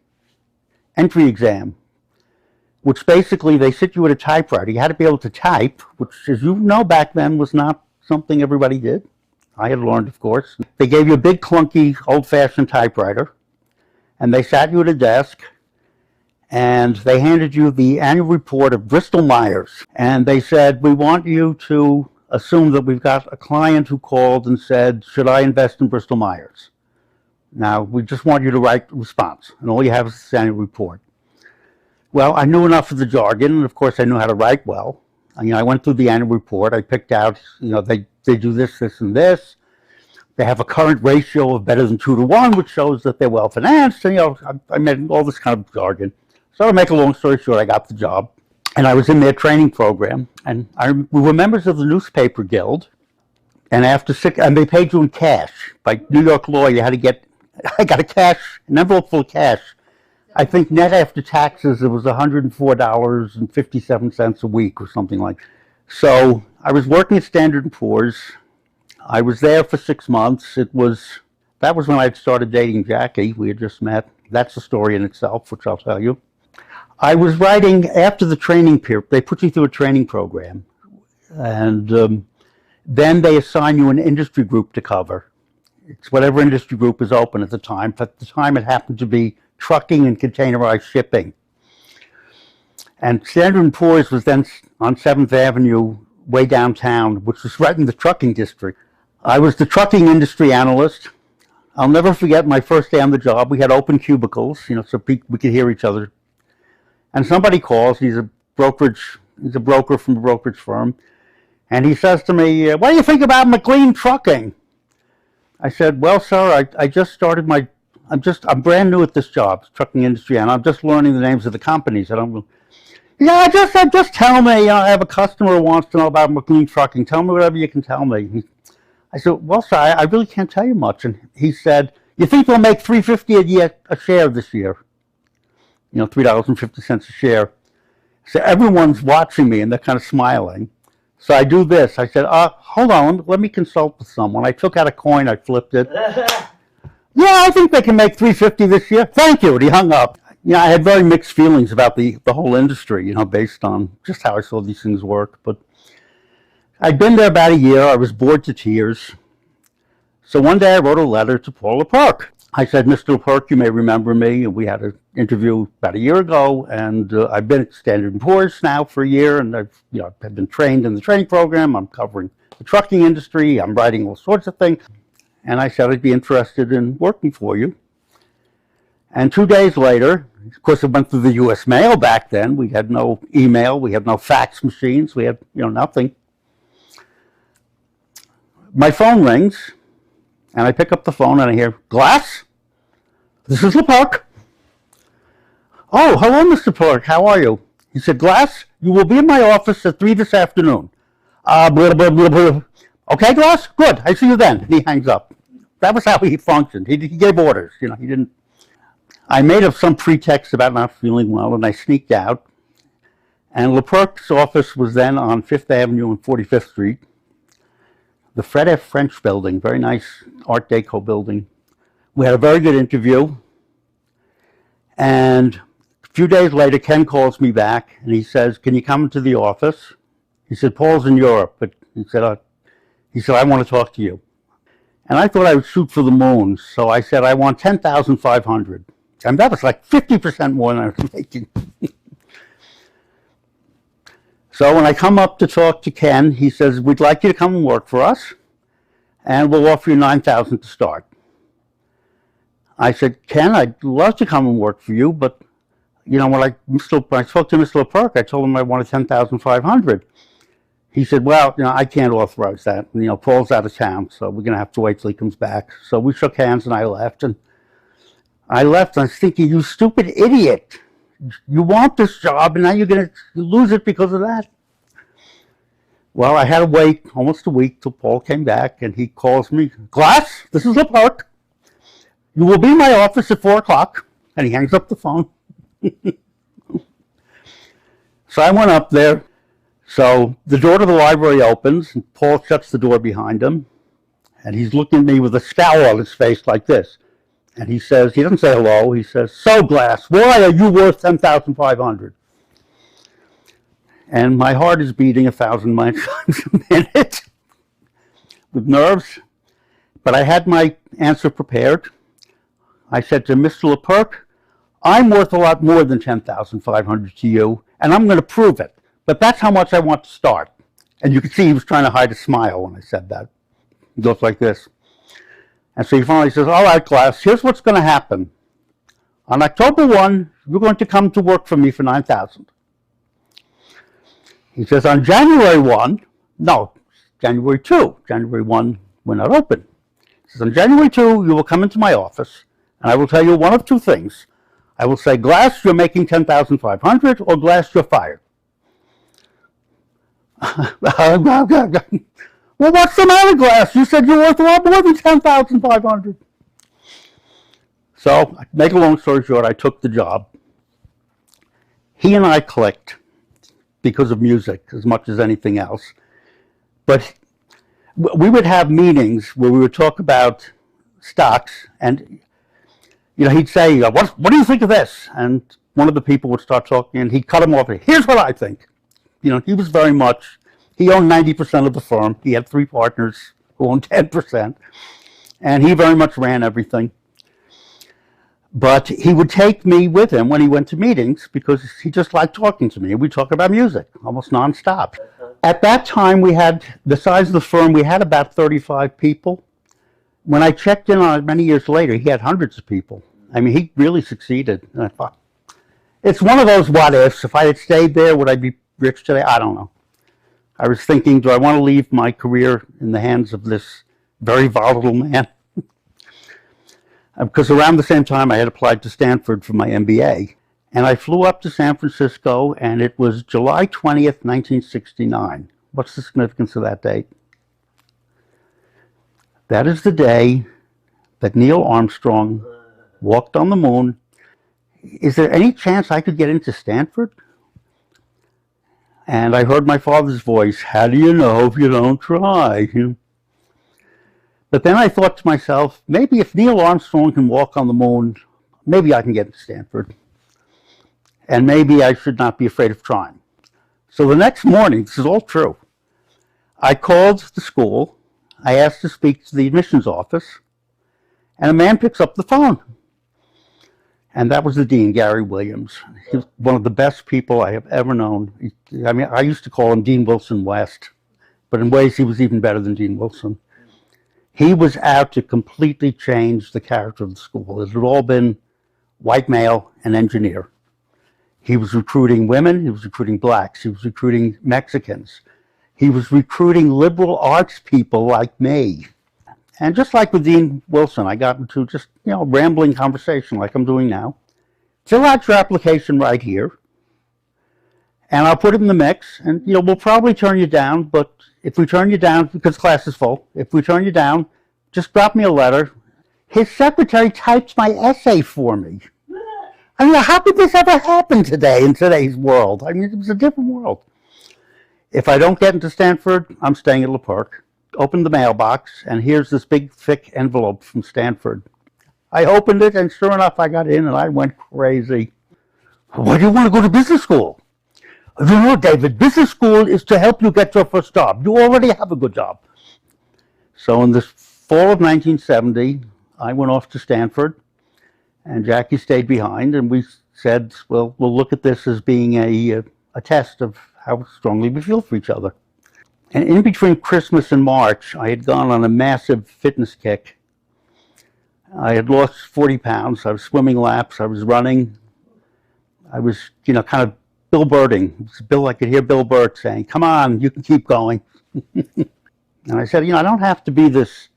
entry exam, which basically they sit you at a typewriter. You had to be able to type, which, as you know, back then was not something everybody did. I had learned, of course. They gave you a big, clunky, old-fashioned typewriter, and they sat you at a desk, and they handed you the annual report of Bristol Myers. And they said, we want you to assume that we've got a client who called and said, should I invest in Bristol Myers? Now, we just want you to write a response, and all you have is this annual report. Well, I knew enough of the jargon, and of course I knew how to write well. I went through the annual report. I picked out, they do this, this, and this. They have a current ratio of better than 2 to 1, which shows that they're well financed. And I made all this kind of jargon. So to make a long story short, I got the job, and I was in their training program. And we were members of the newspaper guild. And and they paid you in cash. By New York law, you had to get. I got an envelope full of cash. I think net after taxes, it was $104.57 a week or something like that. So I was working at Standard & Poor's. I was there for 6 months. That was when I started dating Jackie. We had just met. That's a story in itself, which I'll tell you. I was writing after the training period. They put you through a training program. And then they assign you an industry group to cover. It's whatever industry group is open at the time. At the time, it happened to be trucking and containerized shipping. And Standard & Poor's was then on 7th Avenue, way downtown, which was right in the trucking district. I was the trucking industry analyst. I'll never forget my first day on the job. We had open cubicles, so we could hear each other. And somebody calls. He's a broker from a brokerage firm. And he says to me, what do you think about McLean Trucking? I said, well, sir, I just started I'm brand new at this job, trucking industry, and I'm just learning the names of the companies. Just tell me, I have a customer who wants to know about McLean Trucking. Tell me whatever you can tell me. I said, well, sir, I really can't tell you much. And he said, you think they'll make $3.50 a share this year? $3.50 a share. So everyone's watching me, and they're kind of smiling. So I do this. I said, hold on, let me consult with someone. I took out a coin, I flipped it. Yeah, I think they can make $3.50 this year. Thank you. And he hung up. I had very mixed feelings about the whole industry, based on just how I saw these things work. But I'd been there about a year. I was bored to tears. So one day I wrote a letter to Paul LePerc. I said, Mr. LePerc, you may remember me. We had an interview about a year ago, and I've been at Standard & Poor's now for a year, and I've been trained in the training program. I'm covering the trucking industry. I'm writing all sorts of things. And I said I'd be interested in working for you. And 2 days later, of course, it went through the U.S. mail back then. We had no email. We had no fax machines. We had, nothing. My phone rings, and I pick up the phone, and I hear, Glass? This is LePerc. Oh, hello, Mr. LePerc. How are you? He said, Glass, you will be in my office at 3 this afternoon. Blah, blah, blah, blah. Okay, Glass? Good. I see you then. And he hangs up. That was how he functioned. He gave orders. He didn't. I made up some pretext about not feeling well, and I sneaked out. And LePerc's office was then on 5th Avenue and 45th Street. The Fred F. French building, very nice Art Deco building. We had a very good interview. And a few days later, Ken calls me back, and he says, can you come into the office? He said, Paul's in Europe, but he said, I want to talk to you. And I thought I would shoot for the moon, so I said, I want $10,500. And that was like 50% more than I was making. So when I come up to talk to Ken, he says, we'd like you to come and work for us, and we'll offer you $9,000 to start. I said, Ken, I'd love to come and work for you, but when I spoke to Mr. LePerc, I told him I wanted $10,500. He said, well, I can't authorize that. Paul's out of town, so we're going to have to wait till he comes back. So we shook hands, and I left. And I was thinking, you stupid idiot. You want this job, and now you're going to lose it because of that. Well, I had to wait almost a week till Paul came back, and he calls me, Glass, this is LePerc. You will be in my office at 4 o'clock, And he hangs up the phone. So I went up there. So the door to the library opens, and Paul shuts the door behind him. And he's looking at me with a scowl on his face like this. And he says, he doesn't say hello, he says, "So, Glass, why are you worth 10,500? And my heart is beating 1,000 times a minute with nerves. But I had my answer prepared. I said to Mr. LePerc, "I'm worth a lot more than 10,500 to you, and I'm going to prove it. But that's how much I want to start." And you could see he was trying to hide a smile when I said that. He goes like this. And so he finally says, "All right, Glass, here's what's going to happen. On October 1, you're going to come to work for me for 9,000. He says, on January 1, no, January 2, January 1, we're not open. He says, on January 2, you will come into my office, and I will tell you one of two things. I will say, Glass, you're making 10,500, or Glass, you're fired." "Well, what's the matter, Glass? You said you're worth a lot more than 10,500. So, make a long story short, I took the job. He and I clicked because of music as much as anything else. But we would have meetings where we would talk about stocks, and he'd say, what do you think of this?" And one of the people would start talking, and he'd cut him off. "Here's what I think." He was very much, he owned 90% of the firm. He had 3 partners who owned 10%, and he very much ran everything. But he would take me with him when he went to meetings because he just liked talking to me. We'd talk about music almost nonstop. At that time, we had, the size of the firm, we had about 35 people. When I checked in on it many years later, he had hundreds of people. I mean, he really succeeded. And I thought, it's one of those what ifs. If I had stayed there, would I be rich today? I don't know. I was thinking, do I want to leave my career in the hands of this very volatile man? Because around the same time, I had applied to Stanford for my MBA. And I flew up to San Francisco, and it was July 20th, 1969. What's the significance of that date? That is the day that Neil Armstrong walked on the moon. Is there any chance I could get into Stanford? And I heard my father's voice, "How do you know if you don't try?" But then I thought to myself, maybe if Neil Armstrong can walk on the moon, maybe I can get into Stanford. And maybe I should not be afraid of trying. So the next morning, this is all true, I called the school. I asked to speak to the admissions office, and a man picks up the phone. And that was the dean, Gary Williams. He was one of the best people I have ever known. I mean, I used to call him Dean Wilson West, but in ways he was even better than Dean Wilson. He was out to completely change the character of the school. It had all been white male and engineer. He was recruiting women, he was recruiting blacks, he was recruiting Mexicans. He was recruiting liberal arts people like me. And just like with Dean Wilson, I got into just, rambling conversation like I'm doing now. Fill out your application right here, and I'll put it in the mix, and, we'll probably turn you down, but if we turn you down, because class is full, if we turn you down, just drop me a letter. His secretary types my essay for me. I mean, how could this ever happen today in today's world? I mean, it was a different world. If I don't get into Stanford, I'm staying at LePerc. Opened the mailbox, and here's this big, thick envelope from Stanford. I opened it, and sure enough, I got in, and I went crazy. "Why do you want to go to business school?" David, business school is to help you get your first job. You already have a good job. So in the fall of 1970, I went off to Stanford, and Jackie stayed behind, and we said, well, we'll look at this as being a test of how strongly we feel for each other. And in between Christmas and March, I had gone on a massive fitness kick. I had lost 40 pounds. I was swimming laps. I was running. I was, kind of Bill Birding. I could hear Bill Burt saying, "Come on, you can keep going." And I said, I don't have to be this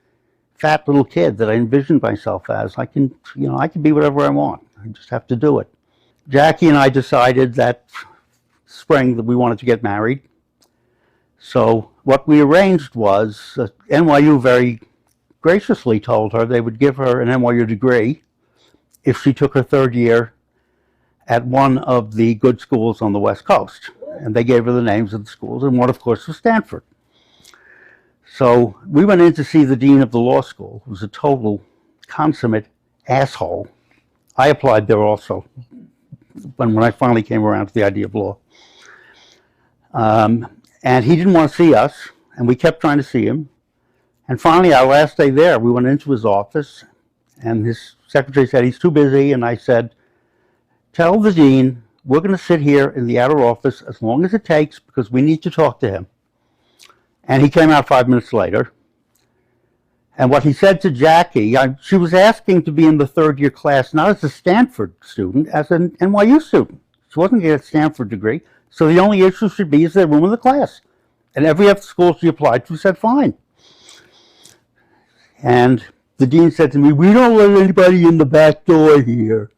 fat little kid that I envisioned myself as. I can be whatever I want. I just have to do it. Jackie and I decided that spring that we wanted to get married. So what we arranged was NYU very graciously told her they would give her an NYU degree if she took her third year at one of the good schools on the West Coast. And they gave her the names of the schools, and one, of course, was Stanford. So we went in to see the dean of the law school, who was a total consummate asshole. I applied there also when I finally came around to the idea of law. And he didn't want to see us, and we kept trying to see him. And finally, our last day there, we went into his office, and his secretary said, he's too busy. And I said, tell the dean, we're going to sit here in the outer office as long as it takes because we need to talk to him. And he came out 5 minutes later. And what he said to Jackie, she was asking to be in the third year class, not as a Stanford student, as an NYU student. She wasn't getting a Stanford degree. So the only issue should be is the room in the class. And every other school she applied to said fine. And the dean said to me, we don't let anybody in the back door here.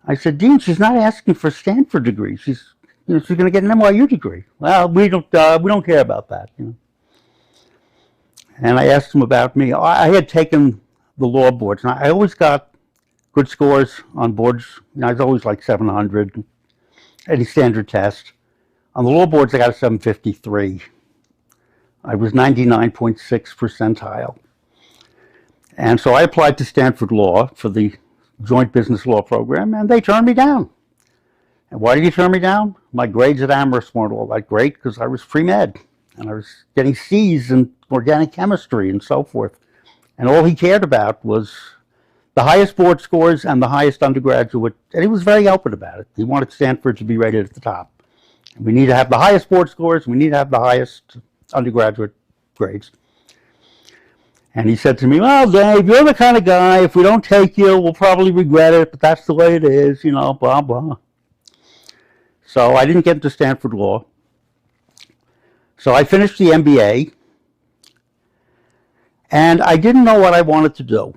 I said, Dean, she's not asking for a Stanford degree. She's going to get an NYU degree. Well, we don't care about that. And I asked him about me. I had taken the law boards, and I always got good scores on boards. I was always like 700, any standard test. On the law boards, I got a 753. I was 99.6 percentile. And so I applied to Stanford Law for the joint business law program, and they turned me down. And why did he turn me down? My grades at Amherst weren't all that great because I was pre-med, and I was getting C's in organic chemistry and so forth. And all he cared about was the highest board scores and the highest undergraduate, and he was very open about it. He wanted Stanford to be rated at the top. We need to have the highest board scores, we need to have the highest undergraduate grades. And he said to me, well, Dave, you're the kind of guy, if we don't take you, we'll probably regret it, but that's the way it is, blah, blah. So I didn't get into Stanford Law. So I finished the MBA, and I didn't know what I wanted to do,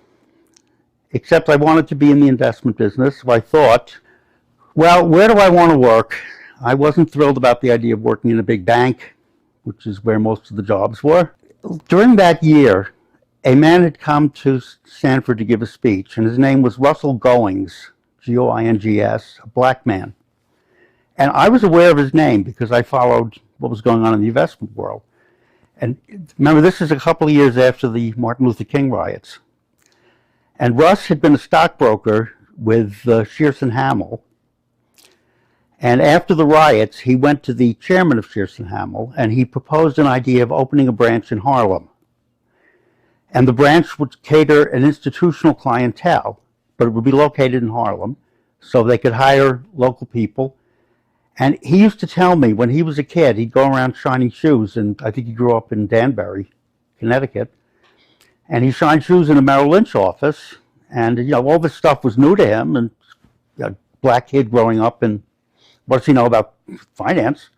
except I wanted to be in the investment business. So I thought, well, where do I want to work? I wasn't thrilled about the idea of working in a big bank, which is where most of the jobs were. During that year, a man had come to Stanford to give a speech, and his name was Russell Goings, Goings, a black man. And I was aware of his name because I followed what was going on in the investment world. And remember, this is a couple of years after the Martin Luther King riots. And Russ had been a stockbroker with Shearson Hamel. And after the riots, he went to the chairman of Shearson Hamel, and he proposed an idea of opening a branch in Harlem. And the branch would cater an institutional clientele, but it would be located in Harlem, so they could hire local people. And he used to tell me when he was a kid, he'd go around shining shoes, and I think he grew up in Danbury, Connecticut, and he shined shoes in a Merrill Lynch office, and all this stuff was new to him, and a black kid growing up, and what does he know about finance?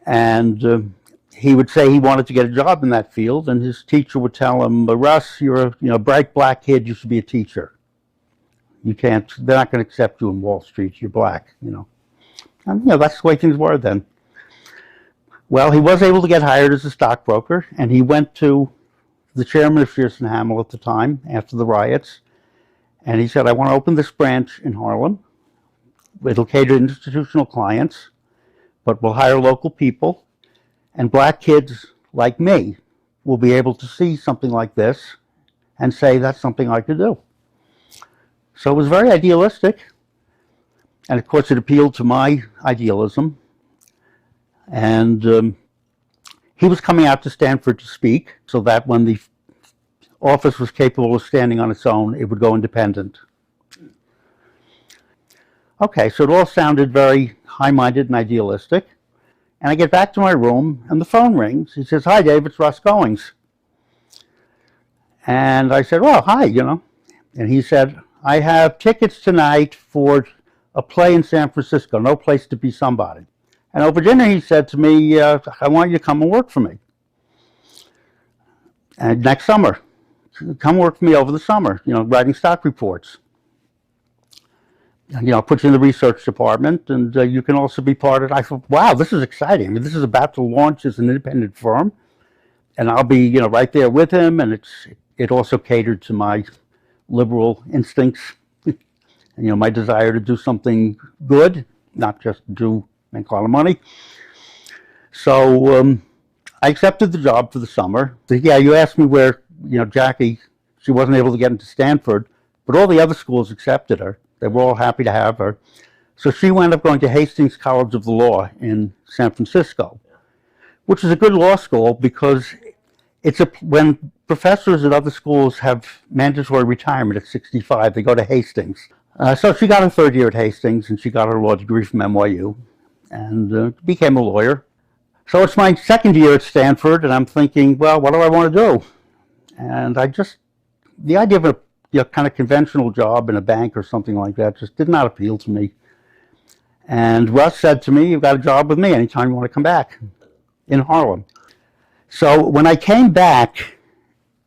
And he would say he wanted to get a job in that field, and his teacher would tell him, Russ, you're a bright black kid, you should be a teacher. They're not going to accept you in Wall Street, you're black, And that's the way things were then. Well, he was able to get hired as a stockbroker, and he went to the chairman of Shearson Hamel at the time, after the riots, and he said, I want to open this branch in Harlem. It'll cater to institutional clients, but we'll hire local people. And black kids like me will be able to see something like this and say, that's something I could do. So it was very idealistic. And of course, it appealed to my idealism. And he was coming out to Stanford to speak so that when the office was capable of standing on its own, it would go independent. Okay, so it all sounded very high-minded and idealistic. And I get back to my room, and the phone rings. He says, hi, Dave, it's Russ Goings. And I said, well, hi, And he said, I have tickets tonight for a play in San Francisco, No Place to Be Somebody. And over dinner, he said to me, I want you to come and work for me. And next summer, come work for me over the summer, writing stock reports. Put you in the research department, and you can also be part of it. I thought, wow, this is exciting. I mean, this is about to launch as an independent firm, and I'll be, right there with him, and it also catered to my liberal instincts, and, my desire to do something good, not just make a lot of money. So I accepted the job for the summer. So, yeah, you asked me where, Jackie, she wasn't able to get into Stanford, but all the other schools accepted her. They were all happy to have her. So she wound up going to Hastings College of the Law in San Francisco, which is a good law school because when professors at other schools have mandatory retirement at 65, they go to Hastings. So she got her third year at Hastings, and she got her law degree from NYU, and became a lawyer. So it's my second year at Stanford, and I'm thinking, well, what do I want to do? And the idea of a kind of conventional job in a bank or something like that just did not appeal to me. And Russ said to me, you've got a job with me anytime you want to come back in Harlem. So when I came back,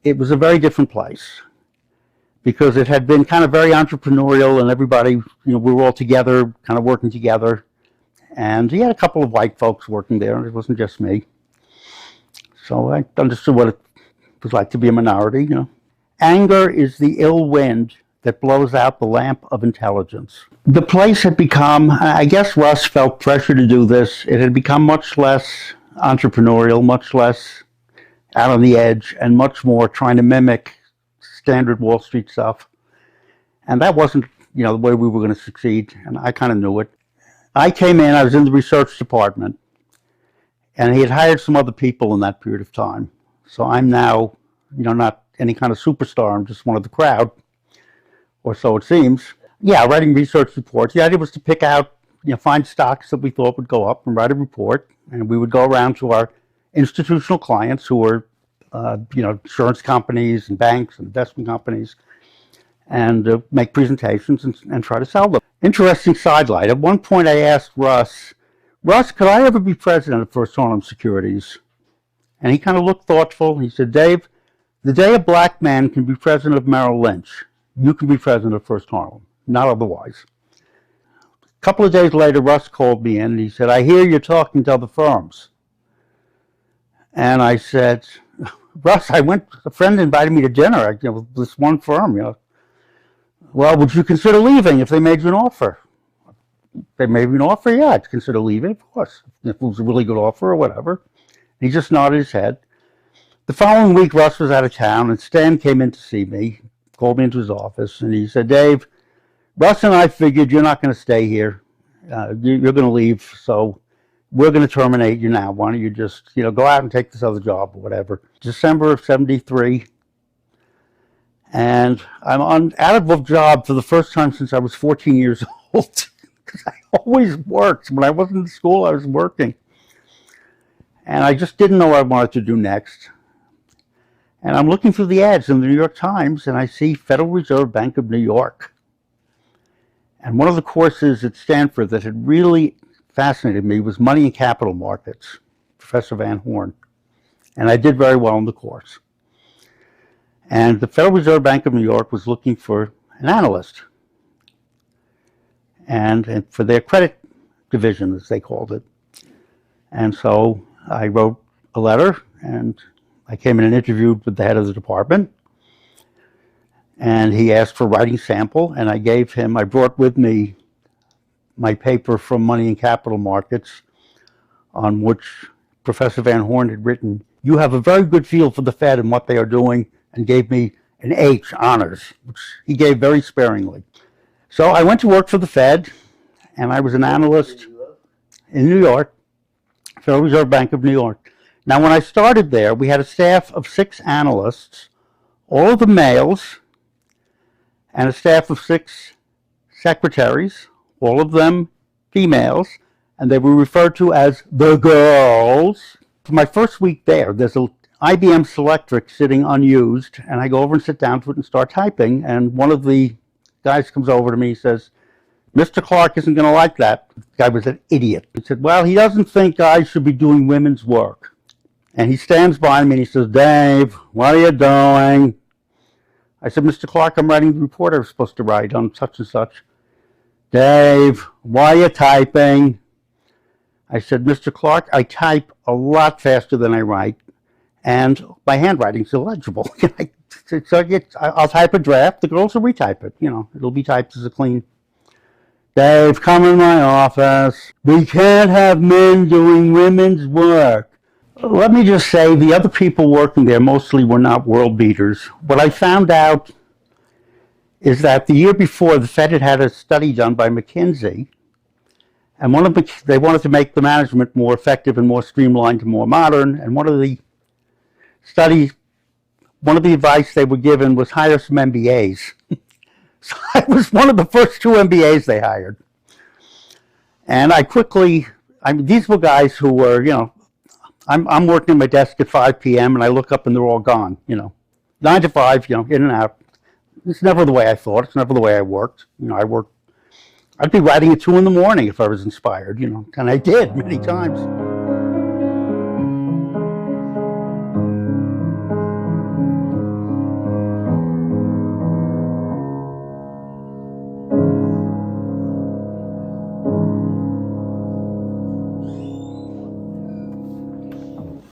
it was a very different place because it had been kind of very entrepreneurial, and everybody, we were all together, kind of working together. And he had a couple of white folks working there, and it wasn't just me. So I understood what it was like to be a minority, Anger is the ill wind that blows out the lamp of intelligence. The place had become, I guess Russ felt pressure to do this, it had become much less entrepreneurial, much less out on the edge, and much more trying to mimic standard Wall Street stuff. And that wasn't, the way we were going to succeed, and I kind of knew it. I came in, I was in the research department, and he had hired some other people in that period of time. So I'm now, not any kind of superstar, I'm just one of the crowd, or so it seems. Yeah, writing research reports. The idea was to pick out, find stocks that we thought would go up and write a report, and we would go around to our institutional clients who were, insurance companies and banks and investment companies, and make presentations and try to sell them. Interesting sidelight. At one point I asked Russ, could I ever be president of First Harlem Securities? And he kind of looked thoughtful. He said, Dave, the day a black man can be president of Merrill Lynch, you can be president of First Harlem, not otherwise. A couple of days later, Russ called me in and he said, I hear you're talking to other firms. And I said, Russ, a friend invited me to dinner, this one firm, Well, would you consider leaving if they made you an offer? They made me an offer, yeah, I'd consider leaving, of course, if it was a really good offer or whatever. He just nodded his head. The following week, Russ was out of town, and Stan came in to see me, called me into his office, and he said, Dave, Russ and I figured you're not going to stay here. You're going to leave, so we're going to terminate you now. Why don't you just, go out and take this other job or whatever. December of 73. And I'm out of a job for the first time since I was 14 years old. Because I always worked. When I wasn't in school, I was working. And I just didn't know what I wanted to do next. And I'm looking through the ads in the New York Times, and I see Federal Reserve Bank of New York. And one of the courses at Stanford that had really fascinated me was Money and Capital Markets, Professor Van Horn. And I did very well in the course. And the Federal Reserve Bank of New York was looking for an analyst, and for their credit division, as they called it. And so I wrote a letter, and I came in and interviewed with the head of the department, and he asked for a writing sample, and I brought with me my paper from Money and Capital Markets, on which Professor Van Horn had written, you have a very good feel for the Fed and what they are doing, and gave me an H, honors, which he gave very sparingly. So I went to work for the Fed, and I was an analyst in New York, Federal Reserve Bank of New York. Now, when I started there, we had a staff of 6 analysts, all of them males, and a staff of 6 secretaries, all of them females, and they were referred to as the girls. For my first week there, there's a IBM Selectric sitting unused, and I go over and sit down to it and start typing, and one of the guys comes over to me and says, Mr. Clark isn't going to like that. The guy was an idiot. He said, well, he doesn't think guys should be doing women's work. And he stands by me and he says, Dave, what are you doing? I said, Mr. Clark, I'm writing the report I was supposed to write on such and such. Dave, why are you typing? I said, Mr. Clark, I type a lot faster than I write, and my handwriting's illegible. I'll type a draft. The girls will retype it. It'll be typed as a clean. Dave, come in my office. We can't have men doing women's work. Let me just say, the other people working there mostly were not world beaters. What I found out is that the year before, the Fed had a study done by McKinsey, and they wanted to make the management more effective and more streamlined and more modern. And one of the advice they were given was hire some MBAs. So I was one of the first 2 MBAs they hired. And these were guys who were, I'm working at my desk at 5 p.m. and I look up and they're all gone, 9 to 5, in and out. It's never the way I thought. It's never the way I worked. I'd be writing at 2 in the morning if I was inspired, and I did many times.